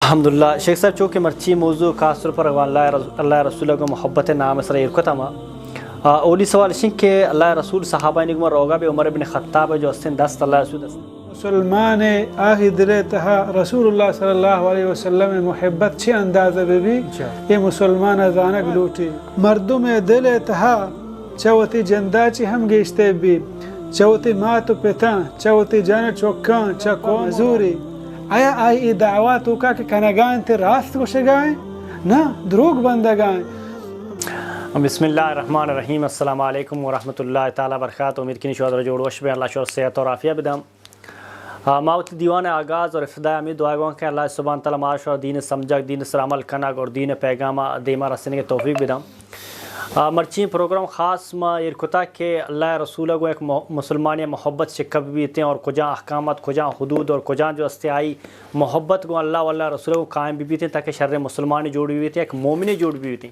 अल्हम्दुलिल्लाह शेख साहब चूँकि मर्ची मौजू खास तौर पर अल्लाह रसूल को मोहब्बत नाम सर इरकतमा ओली सवाल शिंग के अल्लाह रसूल सहाबा ने रोगा बे उमर इब्न खत्ताब जो हसन दस्त अल्लाह रसूल मुसलमान आहि दिले तहा रसूलुल्लाह सल्लल्लाहु अलैहि वसल्लम मोहब्बत छे अंदाज़ बेबी ये मुसलमान अजानक लूटी मर्दुम दिले तहा चवती जंदाची हम गेश्ते भी चवती मातु पिता चवती जन चौका चको मजूरी आया आई दावत का के कनगान ते रास्त को शगाए ना द्रोग बंदगाए। बिस्मिल्लाहिर्रहमानिर्रहीम अस्सलाम वालेकुम व रहमतुल्लाहि तआला व बरकातहू। उम्मीद की शुरू जोड़ वश में अल्लाह शुर सेहत और आफिया बिदम मावत दीवान आगाज़ और इफ्तिदा अमीद दुआ के अल्लाह सुब्हान तआला माश और दीन समझक दीन सर अमल कनक और दीन पैगाम देमा रसने के तौफीक बिदम मर्ची प्रोग्राम ख़ास में इरकुता के अल्लाह रसूल को एक मुसलमान मोहब्बत से कब बीते और कुजा अहकामत कुजा हदूद और कुजा जो अस्तियाई मोहब्बत को अल्लाह रसूल को कायम भी बीते ताकि शर्र मुसलमान जोड़ भी बीते एक मोमिन जोड़ भी बीते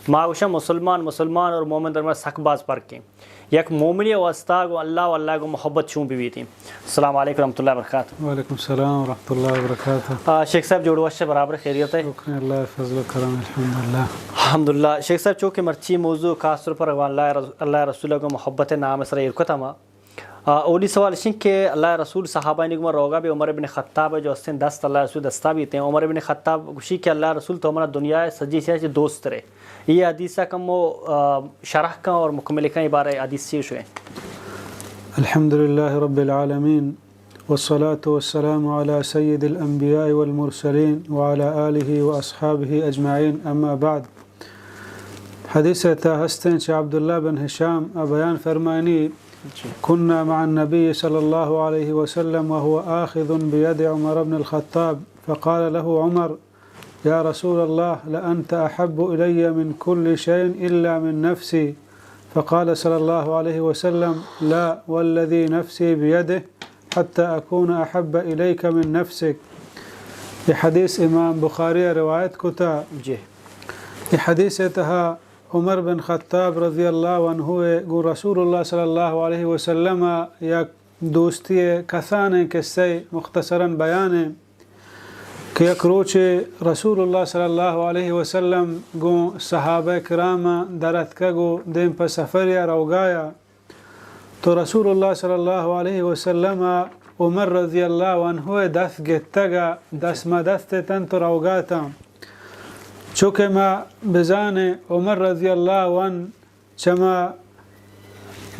माशा मुसलमान और मोमिन दरमियान सकबाज पर के एक मोमिन वस्ता को अल्लाह को मोहब्बत छूँ भी बीती। अस्सलाम वालेकुम रहमतुल्लाहि व बरकातहू। वालेकुम सलाम व रहमतुल्लाहि व बरकातहू। शेख साहब जोड़ वश बराबर खैरियत है अल्लाह फजल करम अल्हम्दुलिल्लाह। शेख साहब चूँकि मर्ची मौजू खास तौर पर अल्लाह रसूल को मोहब्बत नाम सर इरकतमा ओली सवाल शिंग के अल्लाह रसूल सहाबा ने रोगा बे उमर इब्न खत्ताब जो हसन दस्त अल्लाह रसूल दस्ता भी थे उमर इब्न खत्ताब खुशी के अल्लाह रसूल तो हमारा दुनिया सजी से दोस्त रहे ये हदीसा कम वो शरह का और मुकम्मल का बारे हदीस से हुए। अल्हम्दुलिल्लाह रब्बिल आलमीन वस्सलातु वस्सलामु अला सय्यिदिल अंबिया वल मुरसलीन व अला आलिहि व अस्हाबिहि अजमाइन अम्मा बाद। हदीस हस्तें अब्दुल्लाह बिन हिशाम बयान फरमानी कुन्ना मअ नबी सल्लल्लाहु अलैहि वसल्लम व हुवा आखिज़ुन बियद उमर इब्न अल-खत्ताब फ़क़ाल लहु उमर या रसूल अल्लाह लअन्त अहब्बु इलय्य मिन कुल्लि शैइन इल्ला मिन नफ्सी फ़क़ाल सल्लल्लाहु अलैहि वसल्लम ला वल्लज़ी नफ्सी बियदिहि हत्ता अकून अहब्ब इलैका मिन नफ्सिक। ये हदीस इमाम बुखारी रिवायत कुता जी। ये हदीस तहा उमर बिन खत्ताब रज़ी अल्लाह अन्हु गो रसूलुल्लाह सल्लल्लाहु अलैहि वसल्लम या दोस्ती कसाने किस्से मुख्तसरन बयान है कि अक्रोच रसूलुल्लाह सल्लल्लाहु अलैहि वसल्लम गो सहाबा किराम दरत का गो दिन पर सफ़र या रोगाया तो रसूलुल्लाह सल्लल्लाहु अलैहि वसल्लम उमर रज़ी अल्लाह अन्हु दस गित्तगा दस मदस्त तन तो रोगाता चूँकि माँ बेजान उमर रज़ी अल्लाह वन चमा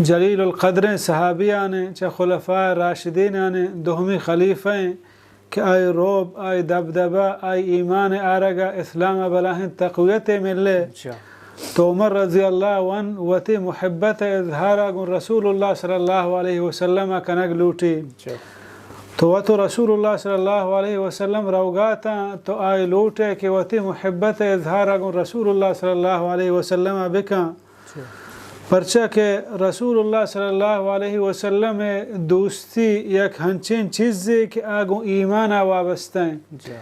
जलील क़द्र सहाबिया ने च खुलफ़ा राशिदीन ने दोहमी खलीफ़ें कि आय रोब आय दबदबा आय ईमान आरगा इस्लाम बलाहिन तक़वियत मिले तो उमर रज़ी अल्लाह वन वती मुहब्बत इज़हारा गुन रसूलुल्लाह सल्लल्लाहु अलैहि वसल्लम कनक लूटी तो वह तो रसूलुल्लाह सल्लल्लाहु अलैहि वसल्लम रोगाता तो आय लूटे कि वती मुहब्बत इज़हारा गुन रसूलुल्लाह सल्लल्लाहु अलैहि वसल्लम बिका परचा के रसूलुल्लाह सल्लल्लाहु अलैहि वसल्लम दोस्ती एक हंचिन चीज़ के आगो ईमान वाबस्ता है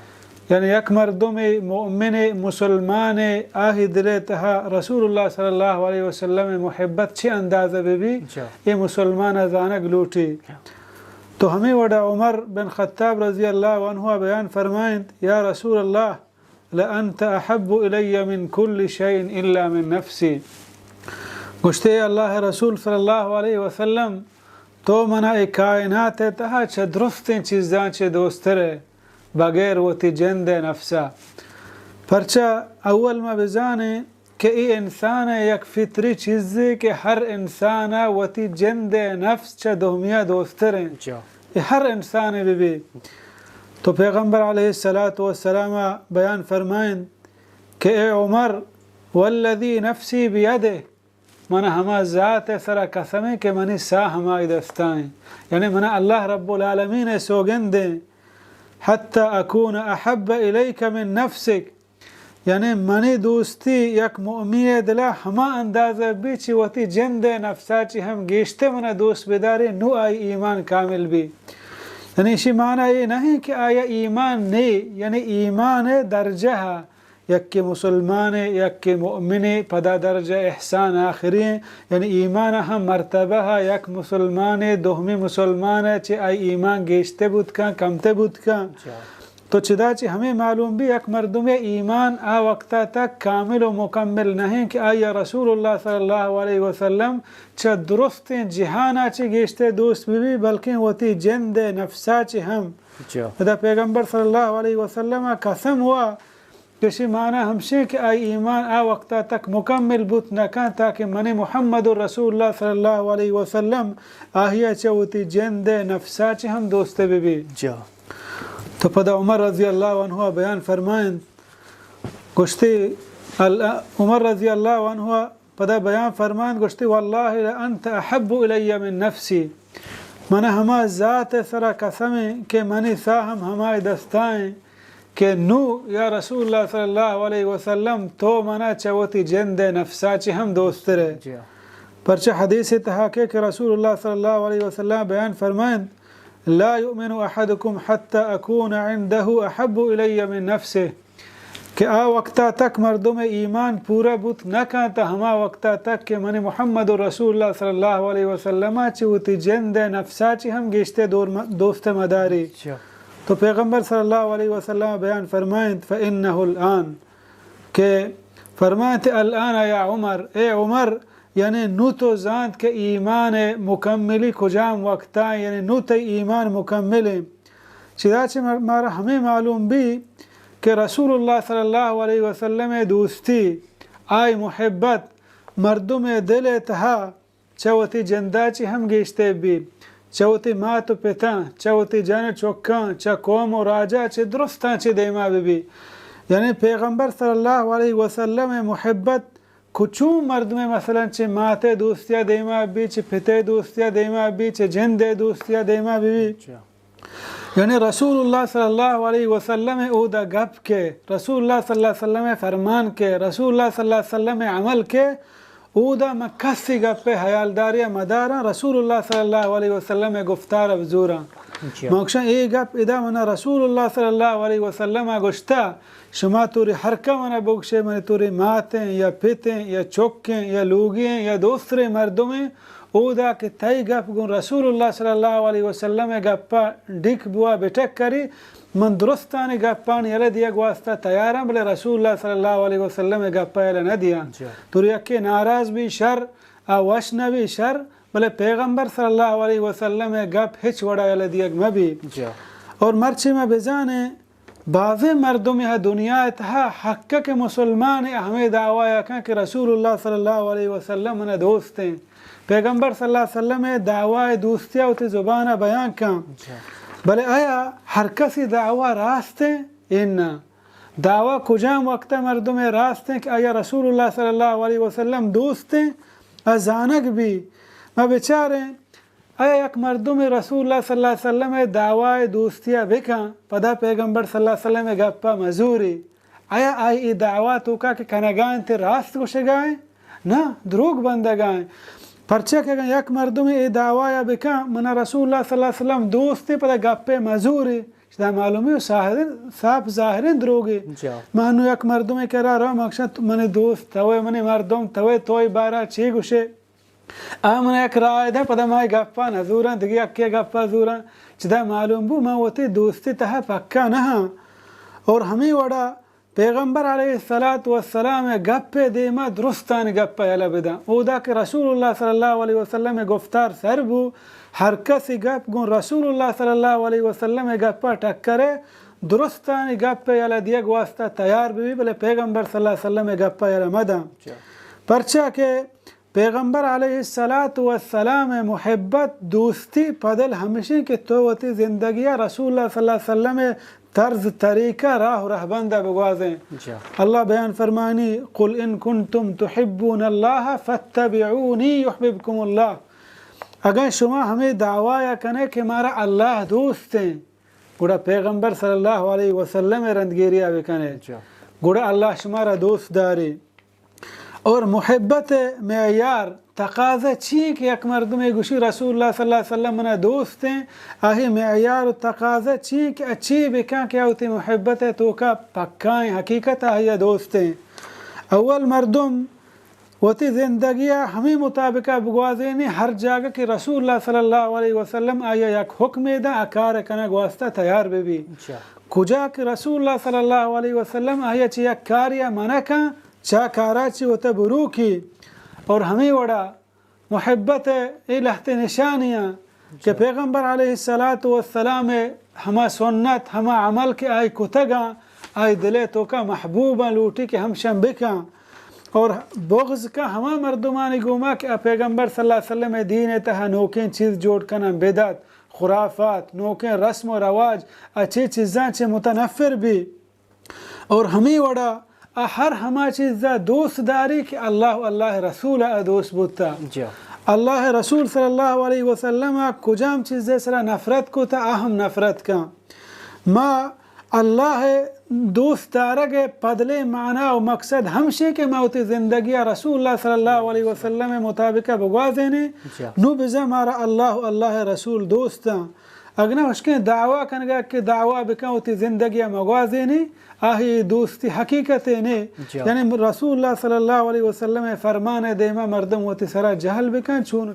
यानी एक मर्दुम मोमिन मुसलमान आहि दिले तहा रसूलुल्लाह सल्लल्लाहु अलैहि वसल्लम मोहब्बत छे अंदाज़ बेबी ये मुसलमान अजानक लूटी तो हमें वडा उमर बिन खत्ताब रज़ी अल्लाह अन्हु बयान फरमाएं या रसूल अल्लाह लअन्त अहब्बु इलय्य मिन कुल्लि शैइन इल्ला मिन नफ्सी गुश्ते अल्लाह रसूल सल्लल्लाहु अलैहि वसल्लम तो मना कायनात तहा छ दुरुस्त चीज़ां छ दोस्तरे बगैर वती जंद नफ्सा परचा अव्वल में बेजाने कि ये इंसान एक फितरी चीज़ के हर इंसान वती जंद नफ्स च दोहमिया दोस्तरे ये हर इंसान भी तो पैगम्बर अलैहिस्सलातु वस्सलाम बयान फरमाएं कि ए उमर वल्लज़ी नफ्सी बियदिहि मना हमा ज़ात सरा कसम के मनी सा हमारी दस्ताएँ यानी मना अल्लाह रब्बुल आलमीन सौगंदे हत्ता अकून अहब्ब इलैका मिन नफ्सिक यानी मनी दोस्ती एक मोमिन दिला हमा अंदाज़ा बीच वती जंद नफ्सा ची हम गेश्ते मना दोस्त बेदारी नु आई ईमान कामिल भी यानी इसी माना ये नहीं कि आया ईमान नहीं यानी ईमान दर्जा यक के मुसलमान यक के मोमिन पदा दर्जा एहसान आखिरी यानी ईमान हम मरतबा यक मुसलमान दोहमी मुसलमान चे आई ईमान गेश्ते बुद का कमते बुद का तो चिदाची हमें मालूम भी एक मर्दुम ईमान आ वक्ता तक कामिल व मुकम्मिल नहीं कि आया रसूलुल्लाह सल्लल्लाहु अलैहि वसल्लम च दुरुस्त जिहाना ची गेश्ते दोस्त भी बल्कि होती जिंद नफ्सा ची हम खुदा पैगंबर सल्लल्लाहु अलैहि वसल्लम कसम हुआ किसी माना हमसे कि आई ईमान आ वक्ता तक मुकम्मिल बुत न का ताकि मने मोहम्मद रसूलुल्लाह सल्लल्लाहु अलैहि वसल्लम आहिया चौती जिंद नफ्सा ची हम दोस्त भी तो पदा उमर रज़ी अल्लाह अन्हु बयान फरमाएं गुश्ती उमर रज़ी अल्लाह अन्हु पदा बयान फरमाएं गुश्ती वल्लाहि ला अंत अहब्बु इलैया मिन नफ्सी मना हमा ज़ात सरा कसमें के मनी साहम हमारे दस्ताएं के नू या रसूलुल्लाह सल्लल्लाहु अलैहि वसल्लम तो मना चवती जिंद नफ्सा ची हम दोस्त रहे परचा हदीस तहा के रसूलुल्लाह सल्लल्लाहु अलैहि वसल्लम बयान फरमाएं ला युमिनु अहदुकुम हत्ता अकून इंदहु अहब्बु इलैया मिन नफ्सिह कि आ वक्ता तक मर्दों में ईमान पूरा बुत न कहता हमा वक्ता तक के मने मोहम्मद रसूलुल्लाह सल्लल्लाहु अलैहि वसल्लम चूती जिंद नफ्सा ची हम गेश्ते दोस्त मदारी तो पैगंबर सल्लल्लाहु अलैहि वसल्लम बयान फरमाएं फ़इन्नहुल आन के फरमाते अल-आन या उमर ए उमर यानी नू तो ज़ात के ईमान मुकम्मली खुजाम वक्ता यानी नू तो ईमान मुकम्मल चिदाचे मारा हमें मालूम भी कि रसूलुल्लाह सल्लल्लाहु अलैहि वसल्लम दोस्ती आई मुहब्बत मर्दों में दिल तहा चवती जंदाची हम गेश्ते भी चवती मात पिता चवती जन चौका च कौम और राजा च दुरुस्ता च देमा भी यानी पैगंबर सल्लल्लाहु अलैहि वसल्लम मुहब्बत कुछू मर्द में मसलन चे माते दोस्तिया देमा भी चे पिते दोस्तिया देमा भी चे जिंदे दोस्तिया देमा भी यानी रसूलुल्लाह सल्लल्लाहु अलैहि वसल्लम उदा गप के रसूलुल्लाह सल्लल्लाहु अलैहि वसल्लम फरमान के रसूलुल्लाह सल्लल्लाहु अलैहि वसल्लम अमल के उदा मक्सी गप पे हयालदारिया मदारा रसूलुल्लाह सल्लल्लाहु अलैहि वसल्लम गुफ्तार अबजूरा मोक्षा ए गप इदा मना रसूलुल्लाह सल्लल्लाहु अलैहि वसल्लम गुश्ता शुमा तुरी हरका मना बुगशे मने तुरी माते या पिते या चौके या लूगे या दूसरे मर्दों में उदा के तई गप गुन रसूलुल्लाह सल्लल्लाहु अलैहि वसल्लम गप्पा डिक बुआ बेटक करी मन दुरुस्तानी गप्पान यले दिया वास्ता तैयार बले रसूलुल्लाह सल्लल्लाहु अलैहि वसल्लम गप्पा यले न दिया तुरी अक्के नाराज भी शर आ वशना भी शर बले पैगंबर सल्लल्लाहु अलैहि वसल्लम गप हिच वड़ा यले दिया मबी और मर्ची में बेजाने बाज़े मर्दों में दुनिया तहा हक के मुसलमान हमें दावा कि रसूलुल्लाह सल्लल्लाहु अलैहि वसल्लम ने दोस्त हैं पैगंबर सल्लल्लाहु अलैहि वसल्लम दावा दोस्तिया उते ज़ुबान बयान का भले आया हर कसी दावा रास्ते इन दावा कुजाम वक्त मर्दों में रास्ते कि आया रसूलुल्लाह सल्लल्लाहु अलैहि वसल्लम दोस्त हैं अजानक भी मैं बेचारे आया एक मर्दों में रसूलुल्लाह सल्लल्लाहु अलैहि वसल्लम दावा दोस्तिया बेका पदा पैगंबर सल्लल्लाहु अलैहि वसल्लम गप्पा मजूरी आया आई दावा तो का कि कनगान ते रास्त को शगाए ना द्रोग बंदगाए परचे के एक मर्दों में ये दावा या बेका मना रसूलुल्लाह सल्लल्लाहु अलैहि वसल्लम दोस्ती पदा गप्पे मजूरी इतना मालूम है साफ ज़ाहिर द्रोगे मानो एक मर्दों में कह रहा मकसद मने दोस्त तवे मने मर्दों तवे तोय बारा छे गुशे आमने एक राय दे पदा माय गप्पा नजूरा दिगी अक्के गप्पा जूरा चिदा मालूम बु मा होते दोस्ती तहा पक्का ना और हमें वड़ा पैगंबर अलैहिस्सलातु वस्सलाम गप्पे देमा दुरुस्तान गप्पा यला बिदा ओदा के रसूलुल्लाह सल्लल्लाहु अलैहि वसल्लम गुफ्तार सरबु हर कसी गप गुन रसूलुल्लाह सल्लल्लाहु अलैहि वसल्लम गप्पा टक्करे दुरुस्तान गप्पे यला दिया वास्ता तैयार भी भले पैगंबर सल्लल्लाहु अलैहि वसल्लम गप्पा यला मदा परचा के पैगंबर अलैहिस्सलातु वस्सलाम मुहब्बत दोस्ती पदल हमेशा के तोवती ज़िंदगिया रसूलुल्लाह सल्लल्लाहु अलैहि वसल्लम तर्ज तरीका राह रहबंदा बगवाज़ें अल्लाह बयान फरमानी कुल इन कुंतुम तुहिब्बून अल्लाह फत्तबिऊनी युहिब्बुकुमुल्लाह अगर शुमा हमें दावा या कने कि हमारा अल्लाह दोस्त हैं गुड़ा पैगंबर सल्लल्लाहु अलैहि वसल्लम रंदगिरिया बेकने गुड़ा अल्लाह शुमारा दोस्त दारी और मुहब्बत मेयार तकाज़ा ची कि एक मर्द में गुशी रसूलुल्लाह सल्लल्लाहु अलैहि वसल्लम मना दोस्त हैं आही मेयार तकाज़ा ची कि अच्छी बेका क्या होती मुहब्बत है तो का पक्काएं हकीकत है दोस्त हैं अव्वल मर्दम होती ज़िंदगिया हमें मुताबिका बगवाज़े ने हर जगह कि रसूलुल्लाह सल्लल्लाहु अलैहि वसल्लम आया एक हुक्म दा आकार कना वास्ता तैयार भी कुजा कि रसूलुल्लाह सल्लल्लाहु अलैहि वसल्लम आया चिया कार्य मनका चा काराची होता बुरू की और हमें वड़ा मोहब्बत इलहते निशानियाँ कि पैगम्बर अलैहिस्सलातु वस्सलाम हमा सुन्नत हमा अमल के आई कुतगा आई दिले तो का महबूबा लूटी के हम शंबिका और बुग़्ज़ का हमा मर्दुमानी गुमा कि पैगम्बर सल्लल्लाहु अलैहि वसल्लम दीन तहा नोकें चीज़ जोड़ करना बिदत खुराफात नोकें रस्म व रवाज अच्छी चीज़ां चे मुतनफ़िर भी और हमें वड़ा हर हमा चीज़ा दोस्तदारी कि अल्लाह अल्लाह रसूल दोस्त बुता अल्लाह रसूल सल्लल्लाहु अलैहि वसल्लम कुजाम चीज़ सरा नफ़रत को था अहम नफ़रत का माँ अल्लाह दोस्तारग पदले माना और मकसद हमशे के मौत ज़िंदगी रसूलुल्लाह सल्लल्लाहु अलैहि वसल्लम मुताबिक बगवा देने नु बिज़ा मारा अल्लाह अल्लाह रसूल दोस्त अगना उसके दावा कनगा के दावा बिका होती ज़िंदगी मगवा देने आही दोस्ती हकीकत ने यानी रसूलुल्लाह सल्लल्लाहु अलैहि वसल्लम फरमान देमा मर्दम होती सरा जहल बिका छून